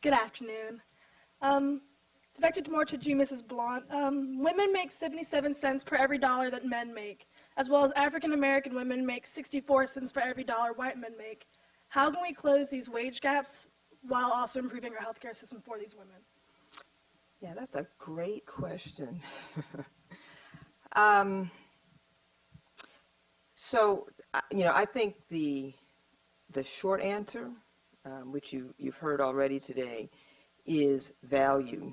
Good afternoon. Directed more to you, Mrs. Blount. Women make 77 cents per every dollar that men make, as well as African American women make 64 cents for every dollar white men make. How can we close these wage gaps while also improving our healthcare system for these women? Yeah, that's a great question. So, I think the short answer, which you've heard already today, is value.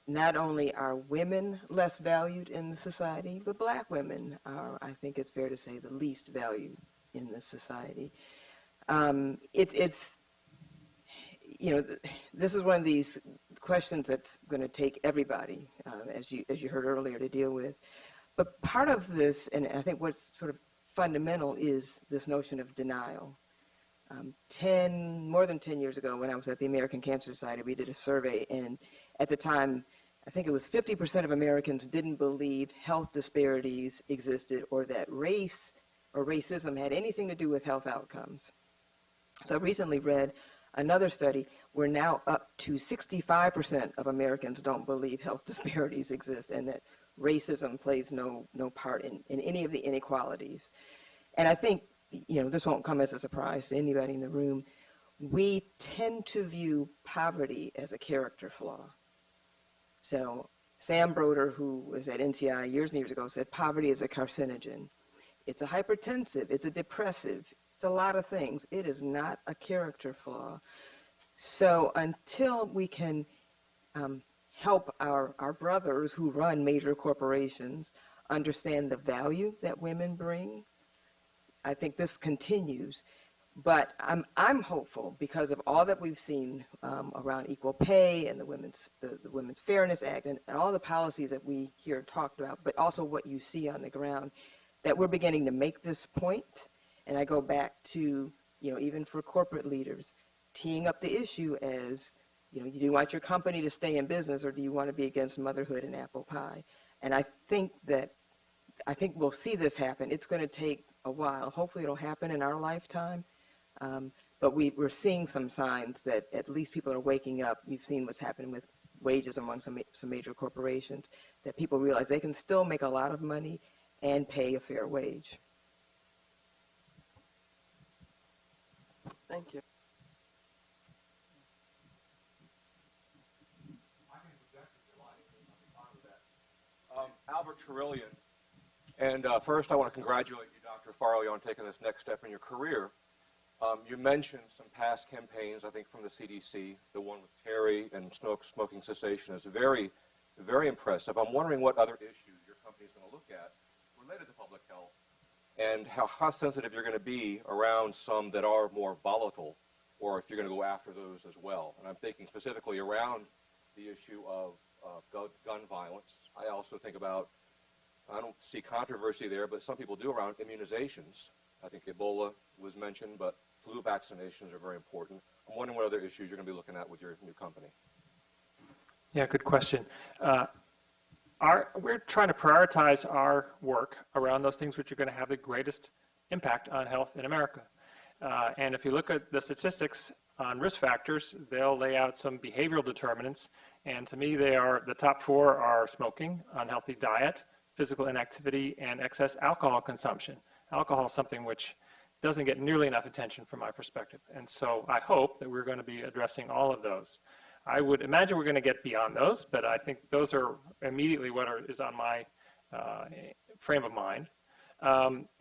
Not only are women less valued in the society, but black women are, I think it's fair to say, the least valued in the society. This is one of these questions that's going to take everybody, as you heard earlier, to deal with. But part of this, and I think what's sort of fundamental, is this notion of denial. More than 10 years ago, when I was at the American Cancer Society, we did a survey, and at the time, I think it was 50% of Americans didn't believe health disparities existed or that race or racism had anything to do with health outcomes. So I recently read another study. We're now up to 65% of Americans don't believe health disparities exist and that racism plays no part in any of the inequalities. And I think, this won't come as a surprise to anybody in the room. We tend to view poverty as a character flaw. So Sam Broder, who was at NCI years and years ago, said poverty is a carcinogen. It's a hypertensive, it's a depressive, it's a lot of things. It is not a character flaw. So until we can help our brothers who run major corporations understand the value that women bring, I think this continues. But I'm hopeful because of all that we've seen around equal pay and the Women's Fairness Act and all the policies that we hear talked about, but also what you see on the ground, that we're beginning to make this point. And I go back to, even for corporate leaders, teeing up the issue as, do you want your company to stay in business or do you want to be against motherhood and apple pie? And I think we'll see this happen. It's going to take a while. Hopefully it'll happen in our lifetime. But we're seeing some signs that at least people are waking up. We've seen what's happening with wages among some major corporations, that people realize they can still make a lot of money and pay a fair wage. Thank you. Albert Trillian. And first I want to congratulate you, Dr. Farley, on taking this next step in your career. You mentioned some past campaigns, I think, from the CDC. The one with Terry and smoking cessation is very, very impressive. I'm wondering what other issues your company is going to look at related to public health and how sensitive you're going to be around some that are more volatile, or if you're going to go after those as well. And I'm thinking specifically around the issue of gun violence. I also think about, I don't see controversy there, but some people do around immunizations. I think Ebola was mentioned, but flu vaccinations are very important. I'm wondering what other issues you're going to be looking at with your new company. Yeah, good question. We're trying to prioritize our work around those things which are going to have the greatest impact on health in America. And if you look at the statistics on risk factors, they'll lay out some behavioral determinants. And to me, the top four are smoking, unhealthy diet, physical inactivity, and excess alcohol consumption. Alcohol is something which doesn't get nearly enough attention from my perspective. And so I hope that we're going to be addressing all of those. I would imagine we're going to get beyond those, but I think those are immediately what is on my frame of mind.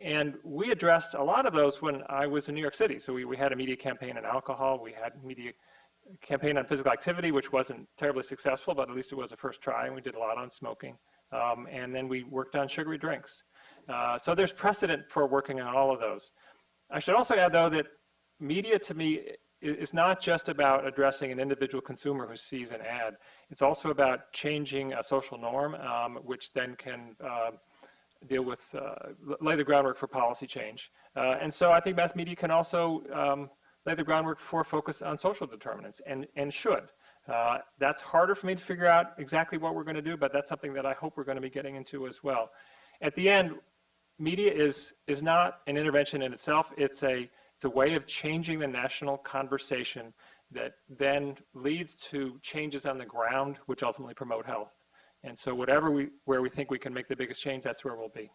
And we addressed a lot of those when I was in New York City. So we had a media campaign on alcohol. We had a media campaign on physical activity, which wasn't terribly successful, but at least it was a first try. And we did a lot on smoking. And then we worked on sugary drinks. So there's precedent for working on all of those. I should also add, though, that media, to me, is not just about addressing an individual consumer who sees an ad. It's also about changing a social norm, which then can deal with, lay the groundwork for policy change. And so I think mass media can also lay the groundwork for focus on social determinants, and should. That's harder for me to figure out exactly what we're going to do, but that's something that I hope we're going to be getting into as well. At the end, media is not an intervention in itself. It's a way of changing the national conversation that then leads to changes on the ground, which ultimately promote health. And so where we think we can make the biggest change, that's where we'll be.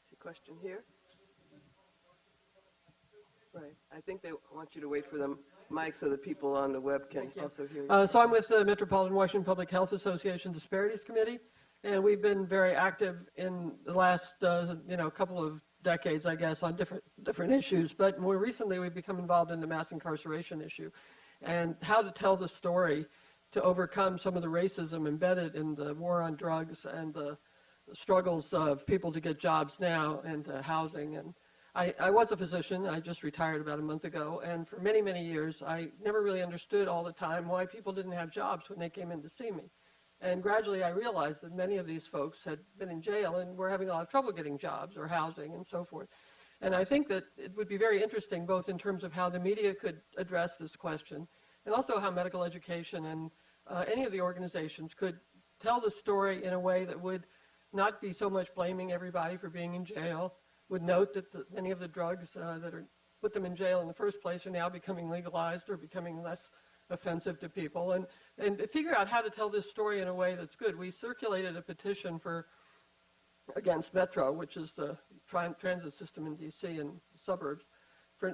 See a question here. Right. I think they want you to wait for the mic so that people on the web can also hear you. So I'm with the Metropolitan Washington Public Health Association Disparities Committee, and we've been very active in the last couple of decades, I guess, on different issues. But more recently, we've become involved in the mass incarceration issue and how to tell the story to overcome some of the racism embedded in the war on drugs and the struggles of people to get jobs now and housing. And I was a physician. I just retired about a month ago. And for many, many years, I never really understood all the time why people didn't have jobs when they came in to see me. And gradually, I realized that many of these folks had been in jail and were having a lot of trouble getting jobs or housing and so forth. And I think that it would be very interesting, both in terms of how the media could address this question and also how medical education and any of the organizations could tell the story in a way that would not be so much blaming everybody for being in jail, would note that many of the drugs that put them in jail in the first place are now becoming legalized or becoming less offensive to people, and figure out how to tell this story in a way that's good. We circulated a petition against Metro, which is the transit system in D.C. and suburbs,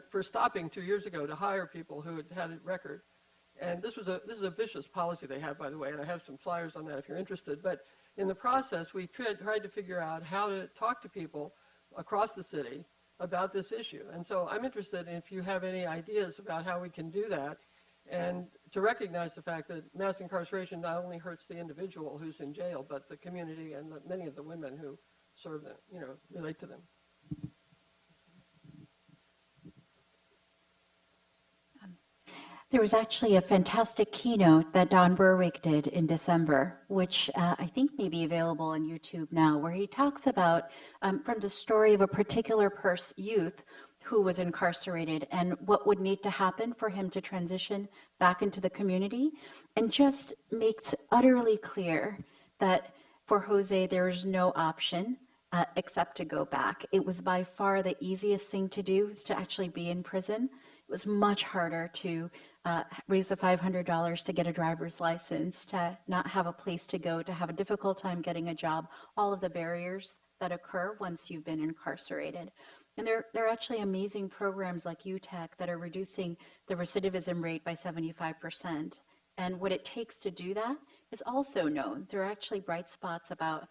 for stopping 2 years ago to hire people who had a record. And this is a vicious policy they have, by the way, and I have some flyers on that if you're interested. But in the process, we tried to figure out how to talk to people across the city about this issue. And so I'm interested if you have any ideas about how we can do that, and to recognize the fact that mass incarceration not only hurts the individual who's in jail, but the community and many of the women who serve them, relate to them. There was actually a fantastic keynote that Don Berwick did in December, which I think may be available on YouTube now, where he talks about from the story of a particular youth who was incarcerated and what would need to happen for him to transition back into the community, and just makes utterly clear that for Jose there is no option except to go back. It was by far the easiest thing to do, is to actually be in prison. It was much harder to raise the $500 to get a driver's license, to not have a place to go, to have a difficult time getting a job, all of the barriers that occur once you've been incarcerated. And there are actually amazing programs like UTEC that are reducing the recidivism rate by 75%. And what it takes to do that is also known. There are actually bright spots about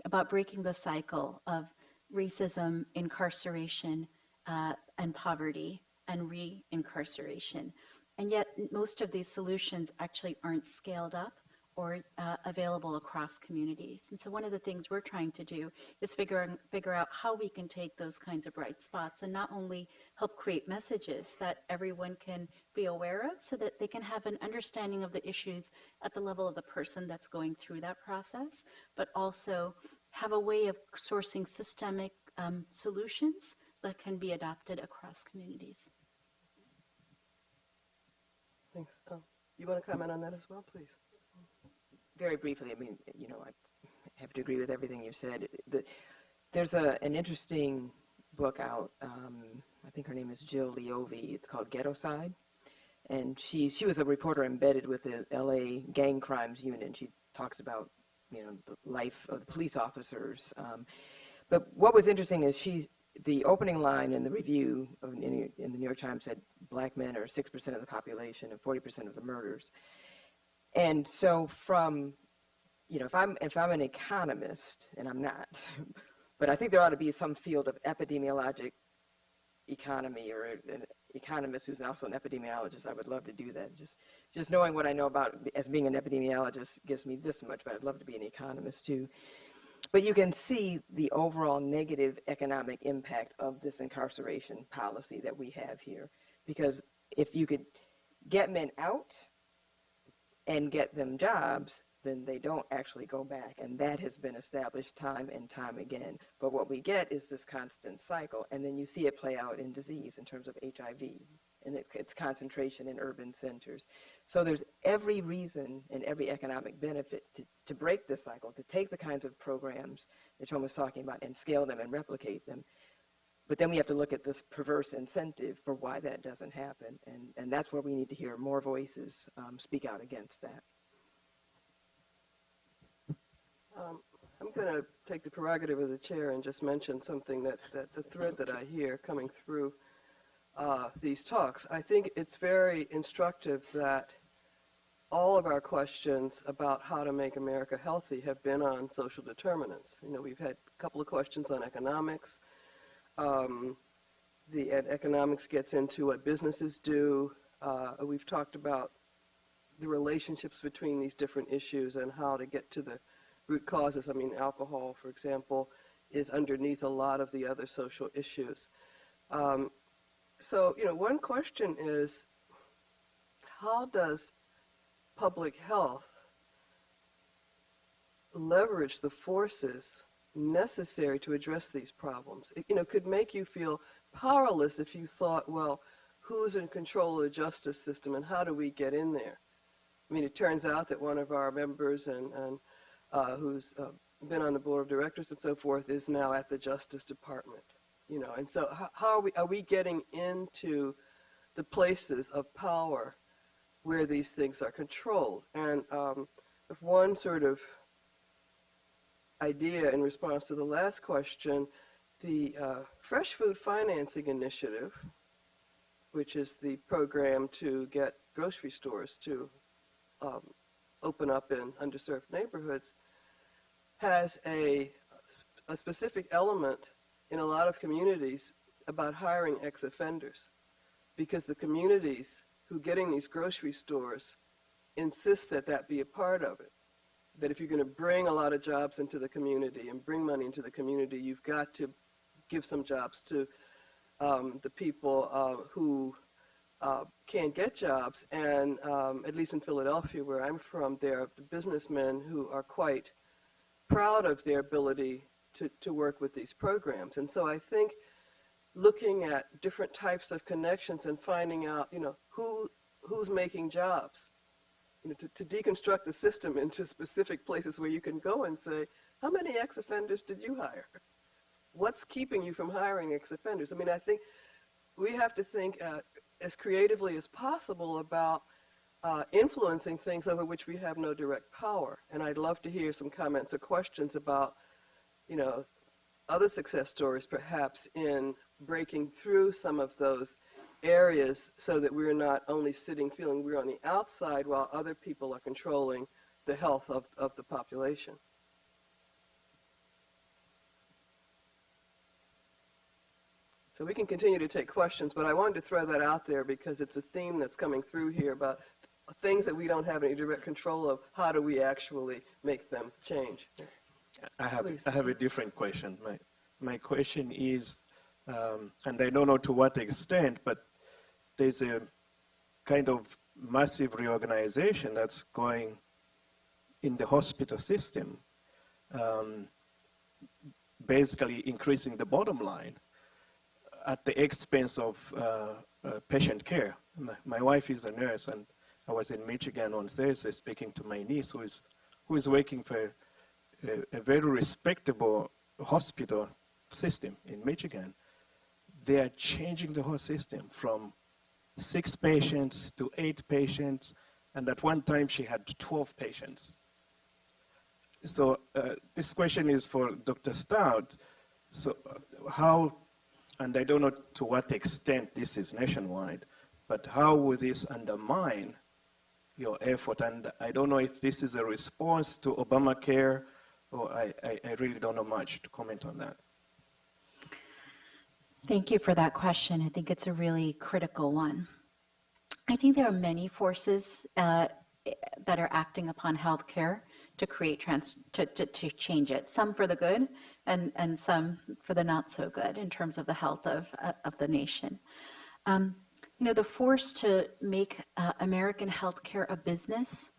about breaking the cycle of racism, incarceration, and poverty, and re-incarceration. And yet most of these solutions actually aren't scaled up or available across communities. And so one of the things we're trying to do is figure out how we can take those kinds of bright spots and not only help create messages that everyone can be aware of so that they can have an understanding of the issues at the level of the person that's going through that process, but also have a way of sourcing systemic solutions that can be adopted across communities. Thanks. You want to comment on that as well, please? Very briefly, I mean, I have to agree with everything you said. There's an interesting book out. I think her name is Jill Leov. It's called Ghetto Side. And she was a reporter embedded with the LA Gang Crimes Unit. She talks about, the life of the police officers. But what was interesting is the opening line in the review in the New York Times said black men are 6% of the population and 40% of the murders. And so from, if I'm an economist, and I'm not, but I think there ought to be some field of epidemiologic economy, or an economist who's also an epidemiologist. I would love to do that. Just knowing what I know about as being an epidemiologist gives me this much, but I'd love to be an economist too. But you can see the overall negative economic impact of this incarceration policy that we have here. Because if you could get men out and get them jobs, then they don't actually go back. And that has been established time and time again. But what we get is this constant cycle, and then you see it play out in disease in terms of HIV and its concentration in urban centers. So there's every reason and every economic benefit to break this cycle, to take the kinds of programs that Tom was talking about and scale them and replicate them. But then we have to look at this perverse incentive for why that doesn't happen. And that's where we need to hear more voices speak out against that. I'm going to take the prerogative of the chair and just mention something that the thread that I hear coming through these talks. I think it's very instructive that all of our questions about how to make America healthy have been on social determinants. You know, we've had a couple of questions on economics. The economics gets into what businesses do. We've talked about the relationships between these different issues and how to get to the root causes. I mean, alcohol, for example, is underneath a lot of the other social issues. So, you know, one question is, how does public health leverage the forces necessary to address these problems? It, you know, could make you feel powerless if you thought, well, who's in control of the justice system and how do we get in there? I mean, it turns out that one of our members and who's been on the board of directors and so forth is now at the Justice Department, you know, and so how are we getting into the places of power where these things are controlled? And if one sort of idea in response to the last question, the Fresh Food Financing Initiative, which is the program to get grocery stores to open up in underserved neighborhoods, has a specific element in a lot of communities about hiring ex-offenders, because the communities who getting these grocery stores insist that that be a part of it. That if you're going to bring a lot of jobs into the community and bring money into the community, you've got to give some jobs to the people who can't get jobs. And at least in Philadelphia, where I'm from, there are businessmen who are quite proud of their ability to work with these programs. And so I think looking at different types of connections and finding out, you know, who's making jobs, you know, to deconstruct the system into specific places where you can go and say, how many ex-offenders did you hire? What's keeping you from hiring ex-offenders? I mean, I think we have to think as creatively as possible about influencing things over which we have no direct power. And I'd love to hear some comments or questions about, you know, other success stories perhaps in breaking through some of those areas so that we're not only sitting feeling we're on the outside while other people are controlling the health of the population. So we can continue to take questions, but I wanted to throw that out there because it's a theme that's coming through here about things that we don't have any direct control of. How do we actually make them change? I have a different question. My question is, and I don't know to what extent, but there's a kind of massive reorganization that's going in the hospital system, basically increasing the bottom line at the expense of patient care. My wife is a nurse, and I was in Michigan on Thursday speaking to my niece who is working for a very respectable hospital system in Michigan. They are changing the whole system from 6 patients to 8 patients, and at one time she had 12 patients. So this question is for Dr. Stout. So how, and I don't know to what extent this is nationwide, but how will this undermine your effort? And I don't know if this is a response to Obamacare, or I really don't know much to comment on that. Thank you for that question. I think it's a really critical one. I think there are many forces that are acting upon healthcare to create to change it. Some for the good, and some for the not so good in terms of the health of the nation. You know, the force to make American healthcare a business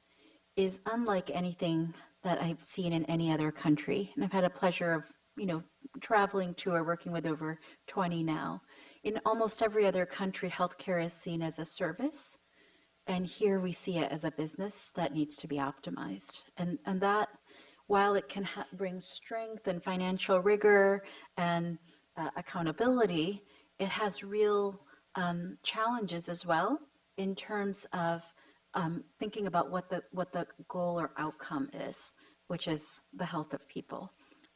is unlike anything that I've seen in any other country. And I've had a pleasure of, you know, traveling to or working with over 20 now. In almost every other country, healthcare is seen as a service. And here we see it as a business that needs to be optimized. And that, while it can bring strength and financial rigor and accountability, it has real challenges as well in terms of thinking about what the goal or outcome is, which is the health of people.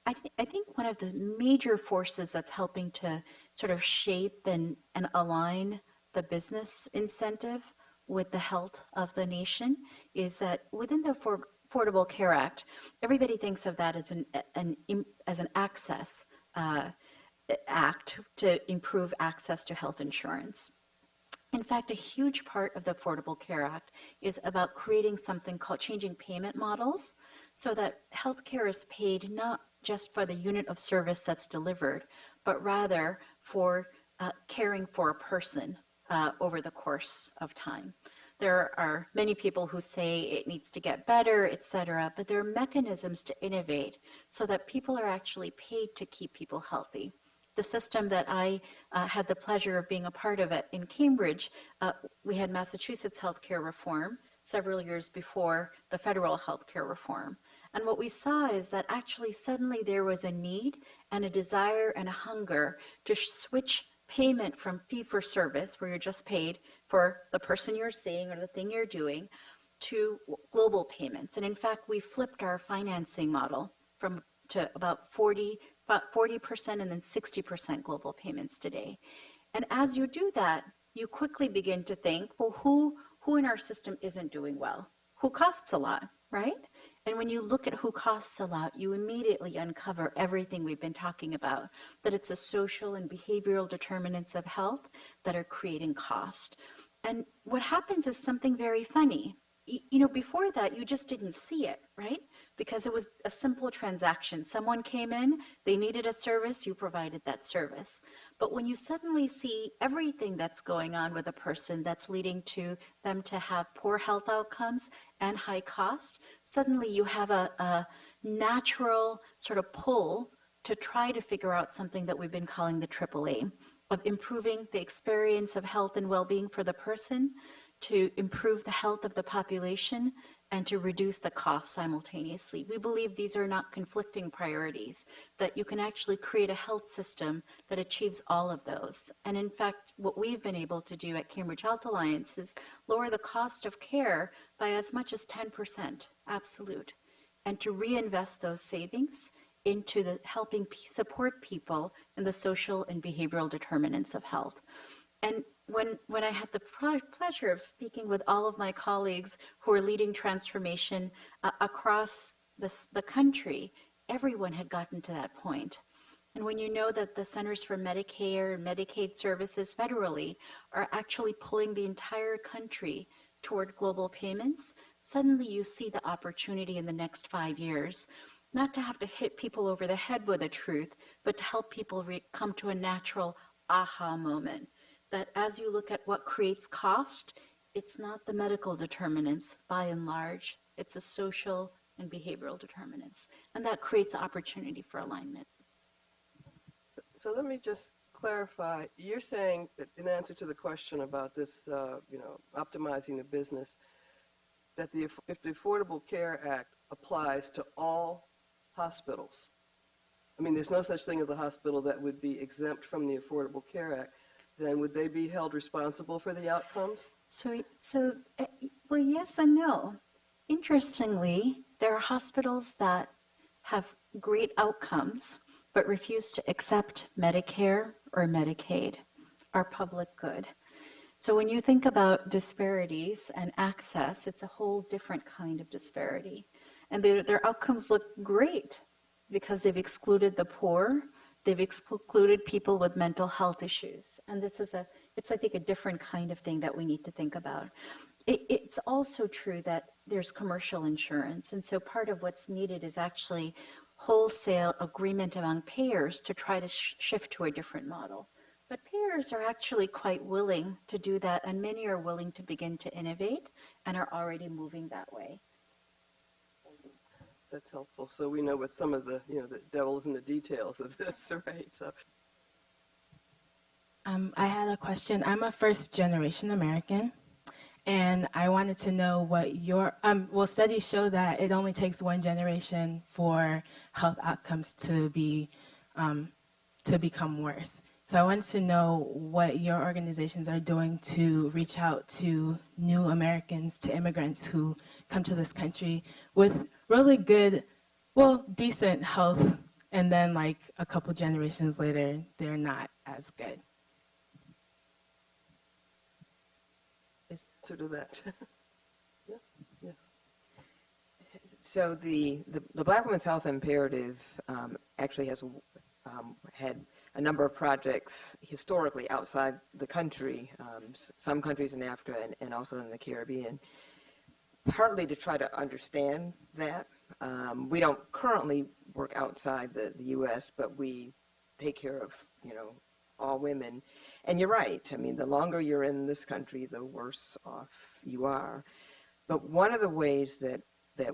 I think one of the major forces that's helping to sort of shape and align the business incentive with the health of the nation is that within the Affordable Care Act, everybody thinks of that as an access act to improve access to health insurance. In fact, a huge part of the Affordable Care Act is about creating something called changing payment models so that healthcare is paid not just for the unit of service that's delivered, but rather for caring for a person over the course of time. There are many people who say it needs to get better, et cetera, but there are mechanisms to innovate so that people are actually paid to keep people healthy. The system that I had the pleasure of being a part of it in Cambridge, we had Massachusetts healthcare reform several years before the federal healthcare reform. And what we saw is that actually suddenly there was a need and a desire and a hunger to switch payment from fee-for-service, where you're just paid for the person you're seeing or the thing you're doing, to global payments. And in fact, we flipped our financing model to about 40% and then 60% global payments today. And as you do that, you quickly begin to think, well, who in our system isn't doing well? Who costs a lot, right? And when you look at who costs a lot, you immediately uncover everything we've been talking about, that it's the social and behavioral determinants of health that are creating cost. And what happens is something very funny. You know, before that, you just didn't see it, right? Because it was a simple transaction. Someone came in, they needed a service, you provided that service. But when you suddenly see everything that's going on with a person that's leading to them to have poor health outcomes and high cost, suddenly you have a natural sort of pull to try to figure out something that we've been calling the AAA, of improving the experience of health and well-being for the person, to improve the health of the population, and to reduce the cost simultaneously. We believe these are not conflicting priorities, that you can actually create a health system that achieves all of those. And in fact, what we've been able to do at Cambridge Health Alliance is lower the cost of care by as much as 10%, absolute, and to reinvest those savings into the helping support people in the social and behavioral determinants of health. And when I had the pleasure of speaking with all of my colleagues who are leading transformation across the country, everyone had gotten to that point. And when you know that the Centers for Medicare and Medicaid Services federally are actually pulling the entire country toward global payments, suddenly you see the opportunity in the next 5 years, not to have to hit people over the head with a truth, but to help people come to a natural aha moment. That as you look at what creates cost, it's not the medical determinants by and large, it's the social and behavioral determinants. And that creates opportunity for alignment. So let me just clarify. You're saying that in answer to the question about this, optimizing the business, that if the Affordable Care Act applies to all hospitals, I mean, there's no such thing as a hospital that would be exempt from the Affordable Care Act, then would they be held responsible for the outcomes? Well, yes and no. Interestingly, there are hospitals that have great outcomes but refuse to accept Medicare or Medicaid, our public good. So when you think about disparities and access, it's a whole different kind of disparity. And their outcomes look great because they've excluded the poor, they've excluded people with mental health issues. And it's I think a different kind of thing that we need to think about. It's also true that there's commercial insurance. And so part of what's needed is actually wholesale agreement among payers to try to shift to a different model. But payers are actually quite willing to do that, and many are willing to begin to innovate and are already moving that way. That's helpful. So we know what some of the, the devil is in the details of this, right? So. I had a question. I'm a first-generation American, and I wanted to know what your, studies show that it only takes one generation for health outcomes to become worse. So I wanted to know what your organizations are doing to reach out to new Americans, to immigrants who come to this country with really good, decent health, and then like a couple generations later, they're not as good. Answer to that. Yeah. Yes. So the Black Women's Health Imperative actually has had a number of projects historically outside the country, some countries in Africa and also in the Caribbean, partly to try to understand that. We don't currently work outside the U.S., but we take care of, all women. And you're right. I mean, the longer you're in this country, the worse off you are. But one of the ways that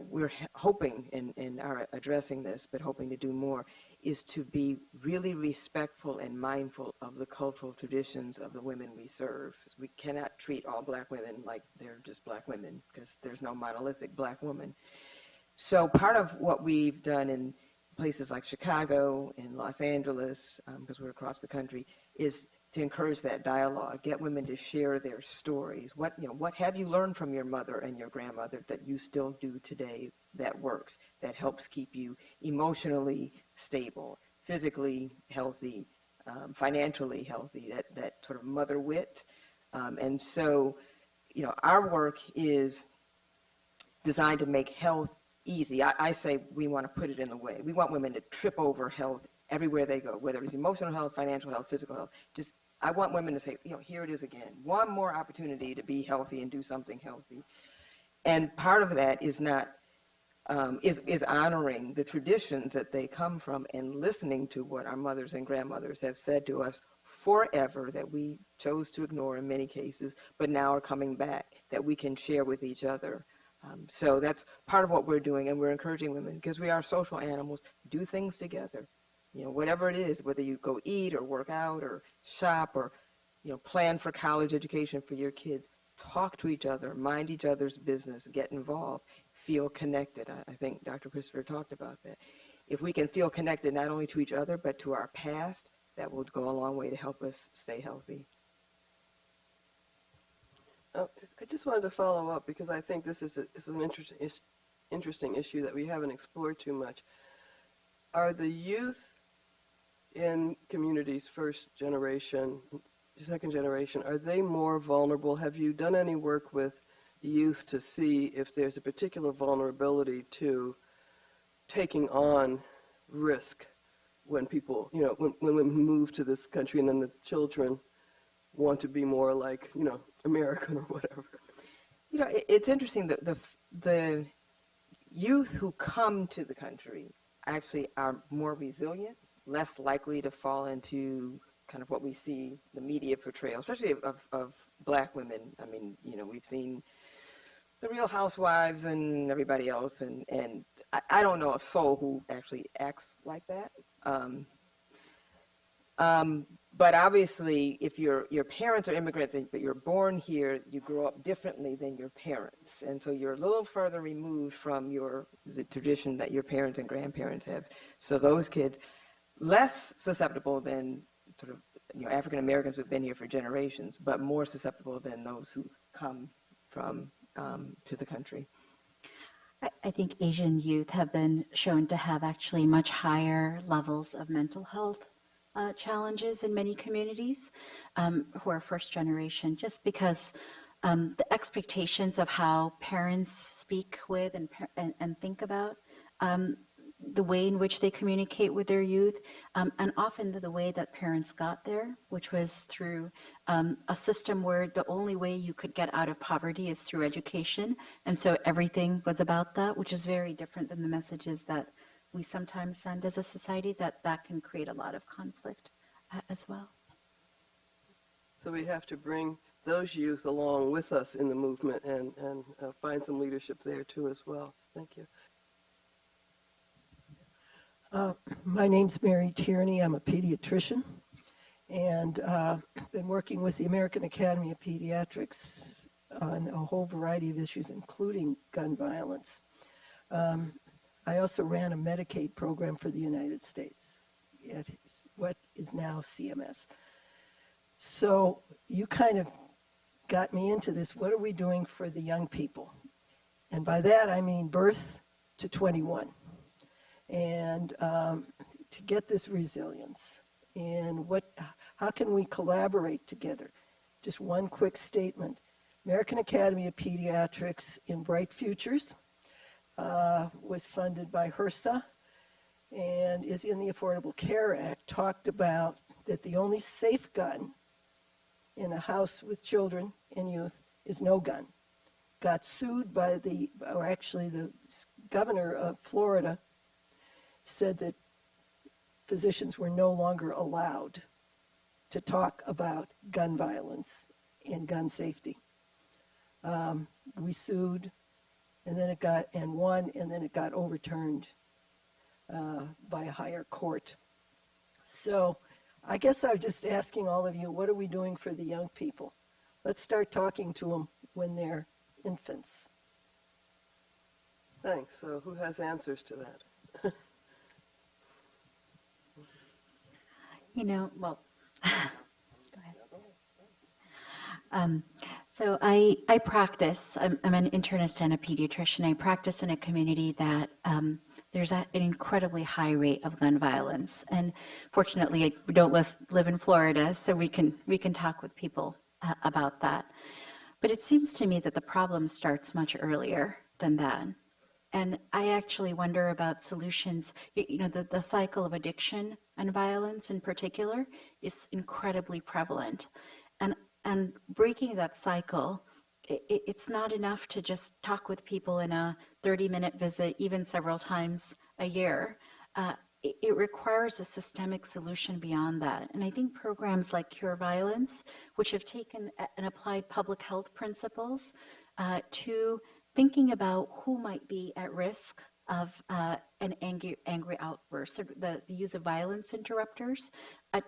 we're hoping and are addressing this, but hoping to do more, is to be really respectful and mindful of the cultural traditions of the women we serve. We cannot treat all Black women like they're just Black women, because there's no monolithic Black woman. So part of what we've done in places like Chicago and Los Angeles, because we're across the country, is to encourage that dialogue, get women to share their stories. What have you learned from your mother and your grandmother that you still do today that works, that helps keep you emotionally stable, physically healthy, financially healthy, that sort of mother wit. And so, our work is designed to make health easy. I say we want to put it in the way. We want women to trip over health everywhere they go, whether it's emotional health, financial health, physical health. I want women to say, here it is again. One more opportunity to be healthy and do something healthy. And part of that is not is honoring the traditions that they come from and listening to what our mothers and grandmothers have said to us forever that we chose to ignore in many cases, but now are coming back, that we can share with each other. So that's part of what we're doing, and we're encouraging women, because we are social animals, do things together. Whatever it is, whether you go eat or work out or shop or, plan for college education for your kids, talk to each other, mind each other's business, get involved, feel connected. I think Dr. Christopher talked about that. If we can feel connected not only to each other, but to our past, that will go a long way to help us stay healthy. I just wanted to follow up, because I think this is an interesting issue that we haven't explored too much. Are the youth in communities, first generation, second generation, are they more vulnerable? Have you done any work with youth to see if there's a particular vulnerability to taking on risk when people, when women move to this country and then the children want to be more like, American or whatever? It's interesting that the youth who come to the country actually are more resilient, less likely to fall into kind of what we see the media portrayal, especially of Black women. I mean, we've seen the Real Housewives and everybody else, and I don't know a soul who actually acts like that. But obviously, if your parents are immigrants, but you're born here, you grow up differently than your parents. And so you're a little further removed from the tradition that your parents and grandparents have. So those kids, less susceptible than sort of African Americans who've been here for generations, but more susceptible than those who come from to the country. I think Asian youth have been shown to have actually much higher levels of mental health challenges in many communities who are first generation, just because the expectations of how parents speak with and think about the way in which they communicate with their youth, and often the way that parents got there, which was through a system where the only way you could get out of poverty is through education. And so everything was about that, which is very different than the messages that we sometimes send as a society, that can create a lot of conflict as well. So we have to bring those youth along with us in the movement and find some leadership there too as well. Thank you. My name's Mary Tierney. I'm a pediatrician, and been working with the American Academy of Pediatrics on a whole variety of issues, including gun violence. I also ran a Medicaid program for the United States at what is now CMS. So you kind of got me into this. What are we doing for the young people? And by that, I mean birth to 21. And to get this resilience. And how can we collaborate together? Just one quick statement. American Academy of Pediatrics in Bright Futures was funded by HRSA and is in the Affordable Care Act, talked about that the only safe gun in a house with children and youth is no gun. Got sued by the governor of Florida said that physicians were no longer allowed to talk about gun violence and gun safety. We sued, and then won, and then it got overturned by a higher court. So I guess I'm just asking all of you, what are we doing for the young people? Let's start talking to them when they're infants. Thanks. So who has answers to that? Well, go ahead. So I practice, I'm an internist and a pediatrician. I practice in a community that there's an incredibly high rate of gun violence. And fortunately, we don't live in Florida, so we can talk with people about that. But it seems to me that the problem starts much earlier than that. And I actually wonder about solutions. The cycle of addiction and violence in particular is incredibly prevalent. And breaking that cycle, it's not enough to just talk with people in a 30-minute visit, even several times a year. It requires a systemic solution beyond that. And I think programs like Cure Violence, which have taken and applied public health principles to thinking about who might be at risk of an angry outburst, so the use of violence interrupters,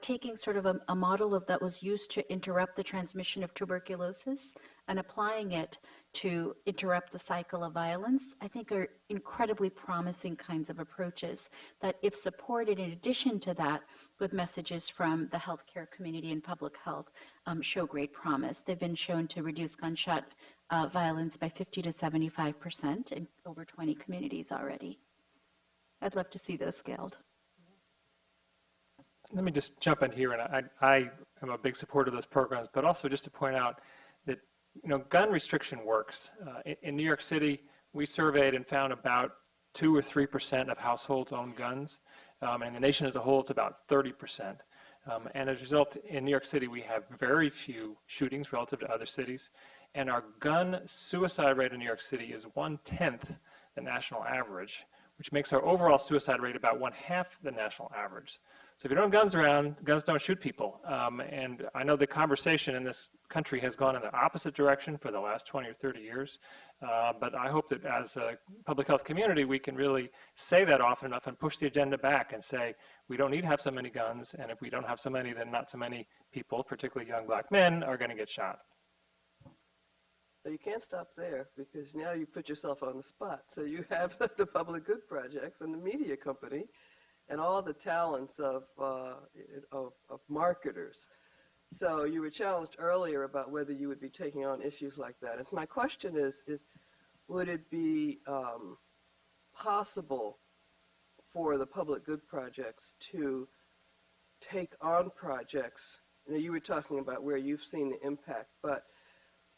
taking sort of a model that was used to interrupt the transmission of tuberculosis and applying it to interrupt the cycle of violence, I think are incredibly promising kinds of approaches that, if supported in addition to that with messages from the healthcare community and public health, show great promise. They've been shown to reduce gunshot violence by 50 to 75% in over 20 communities already. I'd love to see those scaled. Let me just jump in here, and I am a big supporter of those programs, but also just to point out that gun restriction works. In New York City, we surveyed and found about 2 or 3% of households own guns, and the nation as a whole, it's about 30%. And as a result, in New York City, we have very few shootings relative to other cities, and our gun suicide rate in New York City is 1/10 the national average, which makes our overall suicide rate about 1/2 the national average. So if you don't have guns around, guns don't shoot people. And I know the conversation in this country has gone in the opposite direction for the last 20 or 30 years. But I hope that as a public health community, we can really say that often enough and push the agenda back and say, we don't need to have so many guns. And if we don't have so many, then not so many people, particularly young black men, are going to get shot. So you can't stop there, because now you put yourself on the spot. So you have the public good projects and the media company and all the talents of marketers. So you were challenged earlier about whether you would be taking on issues like that. And my question is would it be possible for the public good projects to take on projects? You were talking about where you've seen the impact, but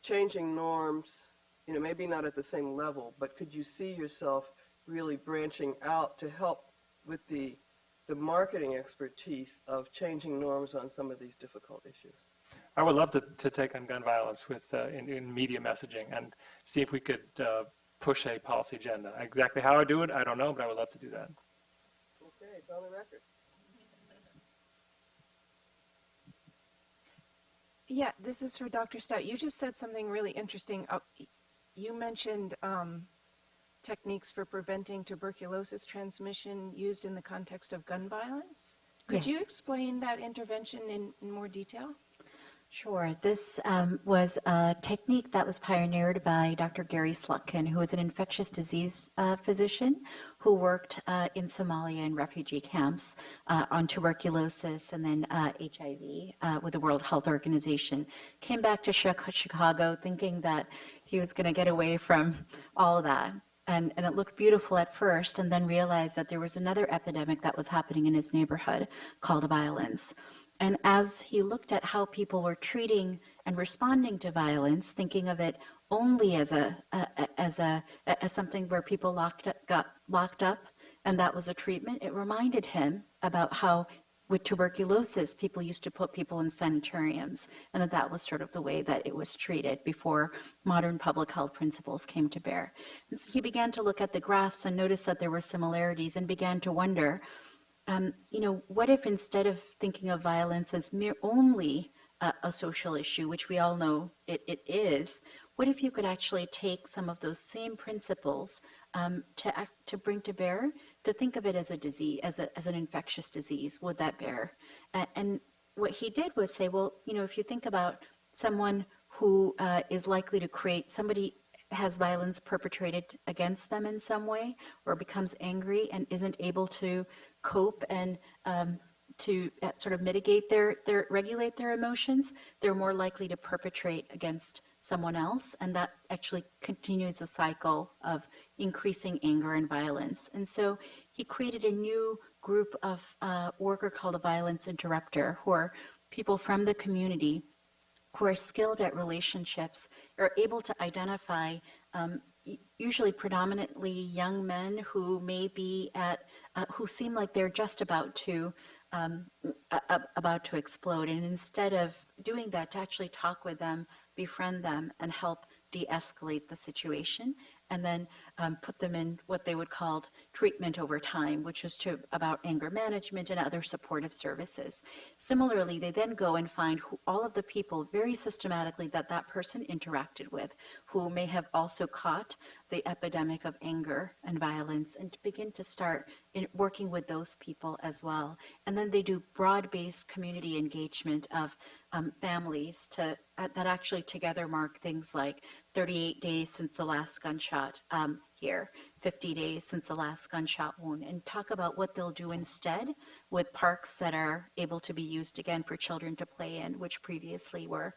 changing norms, maybe not at the same level, but could you see yourself really branching out to help with the marketing expertise of changing norms on some of these difficult issues? I would love to take on gun violence with in media messaging and see if we could push a policy agenda. Exactly how I do it, I don't know, but I would love to do that. Okay, it's on the record. Yeah, this is for Dr. Stout. You just said something really interesting. You mentioned techniques for preventing tuberculosis transmission used in the context of gun violence. Could you Yes. explain that intervention in more detail? Sure. This was a technique that was pioneered by Dr. Gary Slutkin, who was an infectious disease physician who worked in Somalia in refugee camps on tuberculosis and then HIV with the World Health Organization. Came back to Chicago thinking that he was going to get away from all of that. And it looked beautiful at first, and then realized that there was another epidemic that was happening in his neighborhood called violence. And as he looked at how people were treating and responding to violence, thinking of it only as something where people got locked up, and that was a treatment, it reminded him about how with tuberculosis, people used to put people in sanitariums, and that was sort of the way that it was treated before modern public health principles came to bear. And so he began to look at the graphs and noticed that there were similarities and began to wonder, what if instead of thinking of violence as only a social issue, which we all know it is, what if you could actually take some of those same principles to bring to bear, to think of it as a disease, as an infectious disease? Would that bear? And what he did was say, well, if you think about someone who is likely to create, somebody has violence perpetrated against them in some way, or becomes angry and isn't able to cope and to sort of mitigate regulate their emotions, they're more likely to perpetrate against someone else, and that actually continues a cycle of increasing anger and violence. And so he created a new group of worker called a violence interrupter, who are people from the community who are skilled at relationships, are able to identify usually predominantly young men who may be who seem like they're just about to explode. And instead of doing that, to actually talk with them, befriend them, and help de-escalate the situation, and then put them in what they would call treatment over time, which is about anger management and other supportive services. Similarly, they then go and find all of the people very systematically that person interacted with, who may have also caught the epidemic of anger and violence, and to begin to start working with those people as well. And then they do broad-based community engagement of families that actually together mark things like 38 days since the last gunshot here, 50 days since the last gunshot wound, and talk about what they'll do instead with parks that are able to be used again for children to play in, which previously were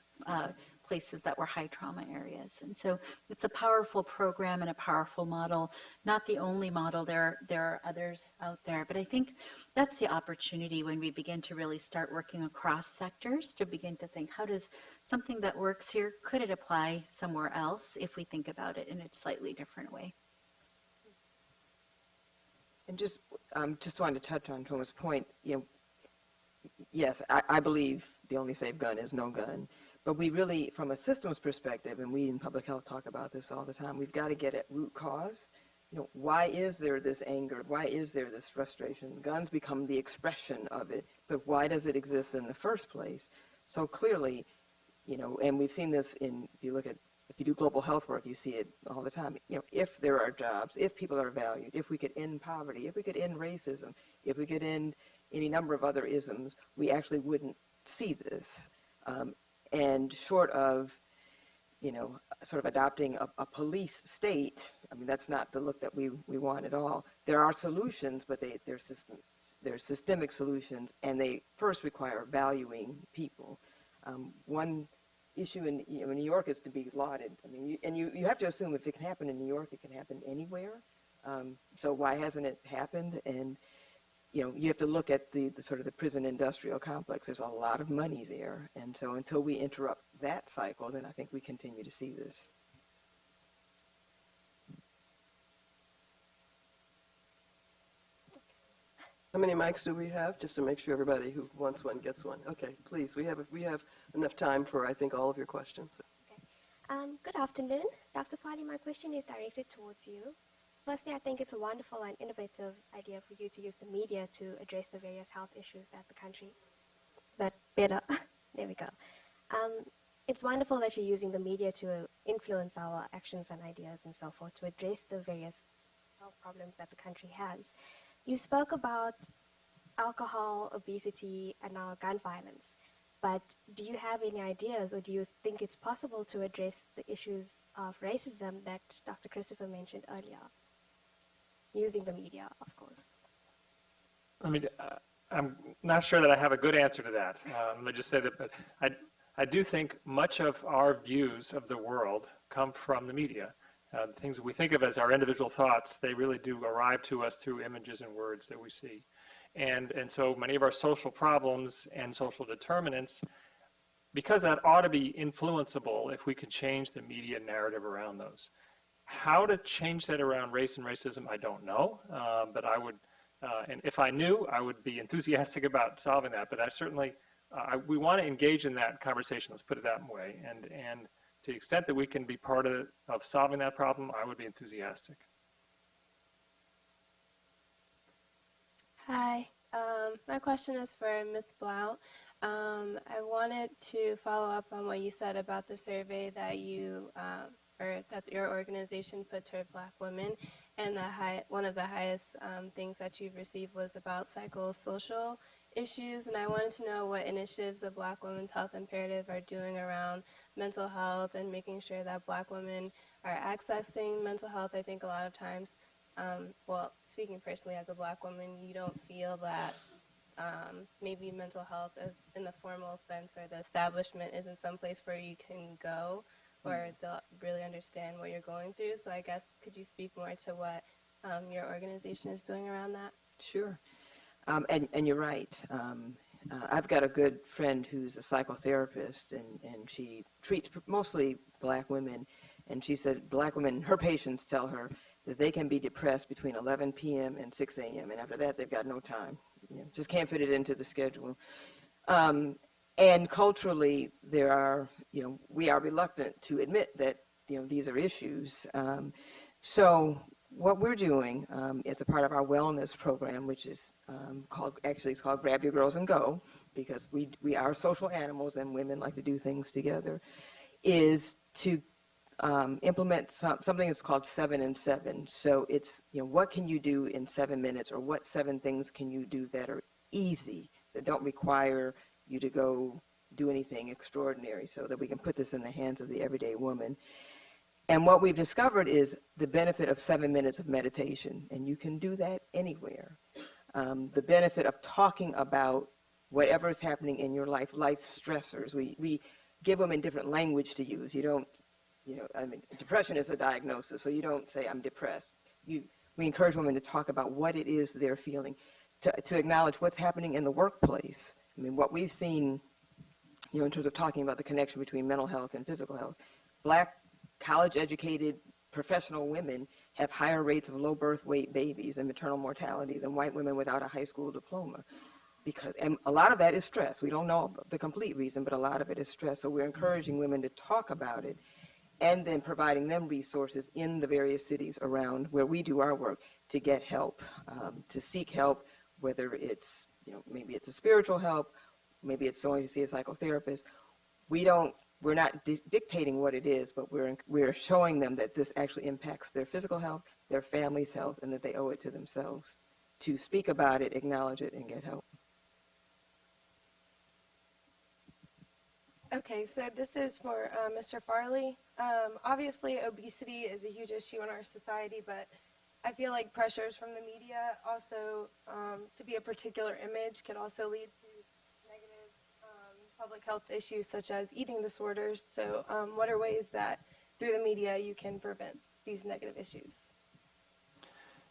places that were high trauma areas. And so it's a powerful program and a powerful model, not the only model. There are others out there, but I think that's the opportunity when we begin to really start working across sectors, to begin to think, how does something that works here, could it apply somewhere else if we think about it in a slightly different way? And just wanted to touch on Thomas' point, yes, I believe the only safe gun is no gun. But we really, from a systems perspective, and we in public health talk about this all the time, we've got to get at root cause. Why is there this anger? Why is there this frustration? Guns become the expression of it, but why does it exist in the first place? So clearly, and we've seen this if you do global health work, you see it all the time. If there are jobs, if people are valued, if we could end poverty, if we could end racism, if we could end any number of other isms, we actually wouldn't see this. And short of, sort of adopting a police state, that's not the look that we want at all. There are solutions, but they're systemic solutions, and they first require valuing people. One issue in New York is to be lauded. You have to assume if it can happen in New York, it can happen anywhere. So why hasn't it happened? And you have to look at the sort of the prison industrial complex. There's a lot of money there. And so until we interrupt that cycle, then I think we continue to see this. How many mics do we have, just to make sure everybody who wants one gets one? Okay, please. We have enough time for, I think, all of your questions. Okay. Good afternoon. Dr. Farley, my question is directed towards you. Firstly, I think it's a wonderful and innovative idea for you to use the media to address the various health issues that the country, there we go. It's wonderful that you're using the media to influence our actions and ideas and so forth to address the various health problems that the country has. You spoke about alcohol, obesity, and now gun violence. But do you have any ideas, or do you think it's possible to address the issues of racism that Dr. Christopher mentioned earlier? Using the media, of course. I mean, I'm not sure that I have a good answer to that. Let me just say that, but I do think much of our views of the world come from the media. The things that we think of as our individual thoughts, they really do arrive to us through images and words that we see. And so many of our social problems and social determinants, because that ought to be influenceable if we could change the media narrative around those. How to change that around race and racism, I don't know, but I would, and if I knew, I would be enthusiastic about solving that, but I certainly, we want to engage in that conversation, let's put it that way, and to the extent that we can be part of solving that problem, I would be enthusiastic. Hi, my question is for Ms. Blount. I wanted to follow up on what you said about the survey that you, or that your organization put to Black women, and one of the highest things that you've received was about psychosocial issues, and I wanted to know what initiatives the Black Women's Health Imperative are doing around mental health and making sure that Black women are accessing mental health. I think a lot of times, well, speaking personally as a Black woman, you don't feel that maybe mental health is in the formal sense, or the establishment isn't some place where you can go or they'll really understand what you're going through. So I guess, could you speak more to what your organization is doing around that? Sure. And you're right. I've got a good friend who's a psychotherapist, and she treats mostly Black women. And she said Black women, her patients tell her that they can be depressed between 11 p.m. and 6 a.m. And after that, they've got no time. You know, just can't fit it into the schedule. And culturally, there are, we are reluctant to admit that, these are issues. So what we're doing is a part of our wellness program, which is it's called Grab Your Girls and Go, because we are social animals and women like to do things together, is to implement something that's called 7 and 7. So it's, what can you do in 7 minutes, or what 7 things can you do that are easy, that don't require you to go do anything extraordinary, so that we can put this in the hands of the everyday woman. And what we've discovered is the benefit of 7 minutes of meditation, and you can do that anywhere. The benefit of talking about whatever is happening in your life stressors. We give women different language to use. You don't, depression is a diagnosis, so you don't say, I'm depressed. We encourage women to talk about what it is they're feeling, to acknowledge what's happening in the workplace. I mean, what we've seen, in terms of talking about the connection between mental health and physical health, Black college-educated professional women have higher rates of low birth weight babies and maternal mortality than white women without a high school diploma. And a lot of that is stress. We don't know the complete reason, but a lot of it is stress. So we're encouraging women to talk about it, and then providing them resources in the various cities around where we do our work to get help, to seek help, whether it's, maybe it's a spiritual help, maybe it's going to see a psychotherapist. We're not dictating what it is, but we're showing them that this actually impacts their physical health, their family's health, and that they owe it to themselves to speak about it, acknowledge it, and get help. Okay, so this is for Mr. Farley. Obviously, obesity is a huge issue in our society, but I feel like pressures from the media also to be a particular image can also lead to negative public health issues such as eating disorders. So what are ways that through the media you can prevent these negative issues?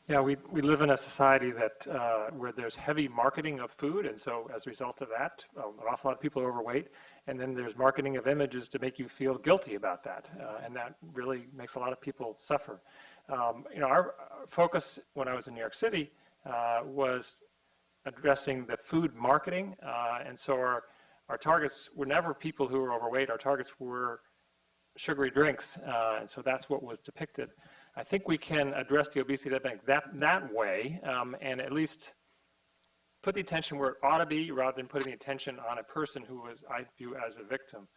Yeah, we live in a society that where there's heavy marketing of food, and so as a result of that, an awful lot of people are overweight, and then there's marketing of images to make you feel guilty about that, and that really makes a lot of people suffer. Our focus when I was in New York City was addressing the food marketing, and so our targets were never people who were overweight. Our targets were sugary drinks, and so that's what was depicted. I think we can address the obesity epidemic that way, and at least put the attention where it ought to be, rather than putting the attention on a person who I view as a victim.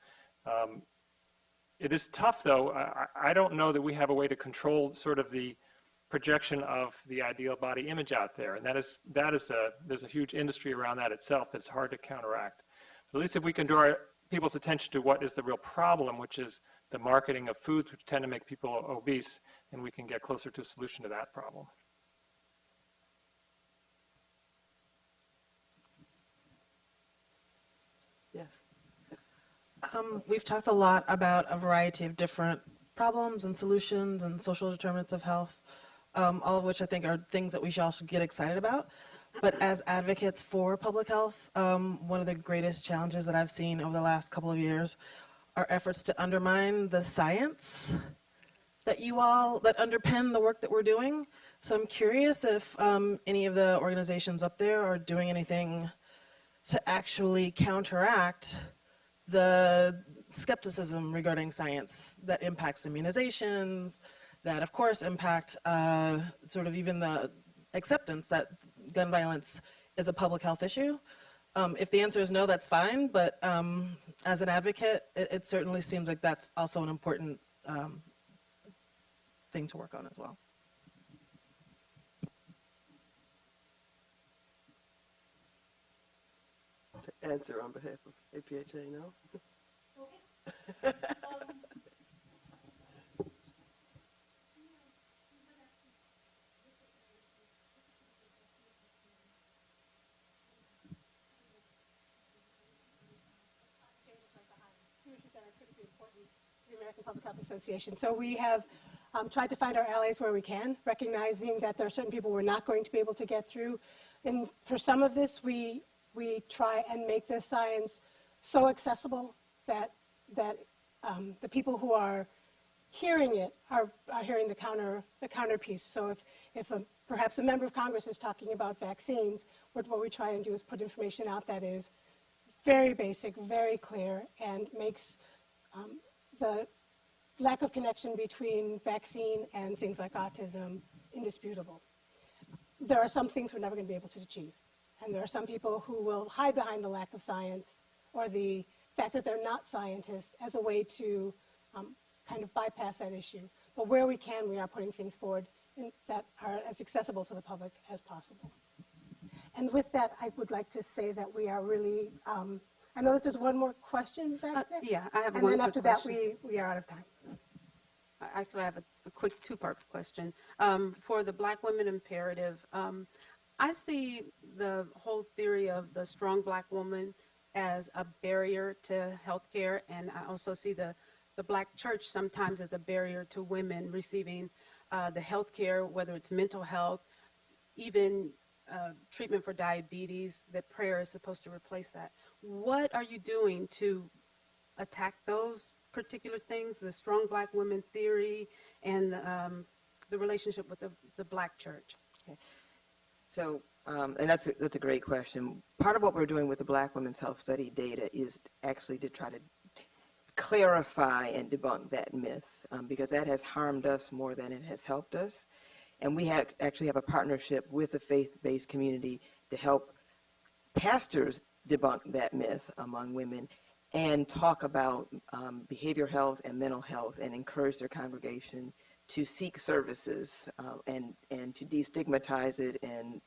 It is tough, though. I don't know that we have a way to control sort of the projection of the ideal body image out there, and there's a huge industry around that itself that's hard to counteract. But at least if we can draw people's attention to what is the real problem, which is the marketing of foods which tend to make people obese, and we can get closer to a solution to that problem. Yes. We've talked a lot about a variety of different problems and solutions and social determinants of health, all of which I think are things that we should also get excited about. But as advocates for public health, one of the greatest challenges that I've seen over the last couple of years are efforts to undermine the science that underpin the work that we're doing. So I'm curious if any of the organizations up there are doing anything to actually counteract the skepticism regarding science that impacts immunizations, that of course impact sort of even the acceptance that gun violence is a public health issue. If the answer is no, that's fine, but as an advocate, it certainly seems like that's also an important thing to work on as well. To answer on behalf of APHA, no? The American Public Health Association. So we have tried to find our allies where we can, recognizing that there are certain people we're not going to be able to get through. And for some of this, we try and make the science so accessible that the people who are hearing it are hearing the counter piece. So if perhaps a member of Congress is talking about vaccines, what we try and do is put information out that is very basic, very clear, and makes the lack of connection between vaccine and things like autism indisputable. There are some things we're never going to be able to achieve. And there are some people who will hide behind the lack of science or the fact that they're not scientists as a way to kind of bypass that issue. But where we can, we are putting things forward that are as accessible to the public as possible. And with that, I would like to say that we are really, I know that there's one more question back there. Yeah, I have and one then quick after that, question. we are out of time. Actually, I have a quick two-part question. For the Black Women Imperative, I see the whole theory of the strong Black woman as a barrier to healthcare, and I also see the Black church sometimes as a barrier to women receiving the healthcare, whether it's mental health, even treatment for diabetes, that prayer is supposed to replace that. What are you doing to attack those particular things, the strong Black women theory and the relationship with the Black church? Okay. So, and that's a great question. Part of what we're doing with the Black Women's Health Study data is actually to try to clarify and debunk that myth, because that has harmed us more than it has helped us. And we actually have a partnership with the faith-based community to help pastors debunk that myth among women and talk about behavioral health and mental health and encourage their congregation to seek services and to destigmatize it and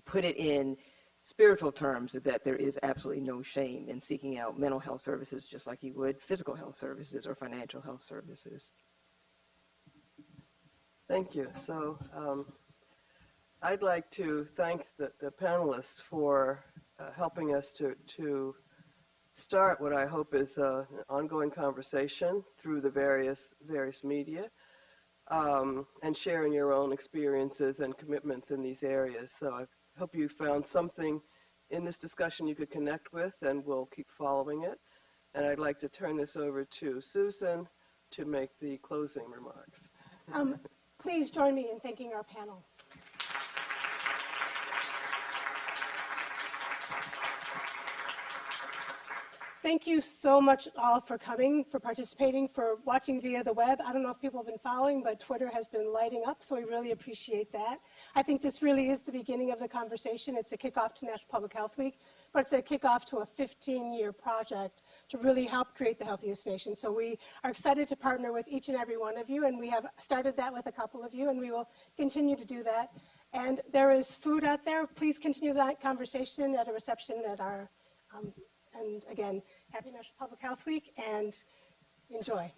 put it in spiritual terms, that there is absolutely no shame in seeking out mental health services just like you would physical health services or financial health services. Thank you. So I'd like to thank the panelists for helping us to start what I hope is an ongoing conversation through the various media, and sharing your own experiences and commitments in these areas. So I hope you found something in this discussion you could connect with, and we'll keep following it. And I'd like to turn this over to Susan to make the closing remarks. Please join me in thanking our panel. thank you so much all for coming, for participating, for watching via the web. I don't know if people have been following, but Twitter has been lighting up, so we really appreciate that. I think this really is the beginning of the conversation. It's a kickoff to National Public Health Week, but it's a kickoff to a 15-year project to really help create the healthiest nation. So we are excited to partner with each and every one of you, and we have started that with a couple of you, and we will continue to do that. And there is food out there. Please continue that conversation at a reception at our, and again, happy National Public Health Week, and enjoy.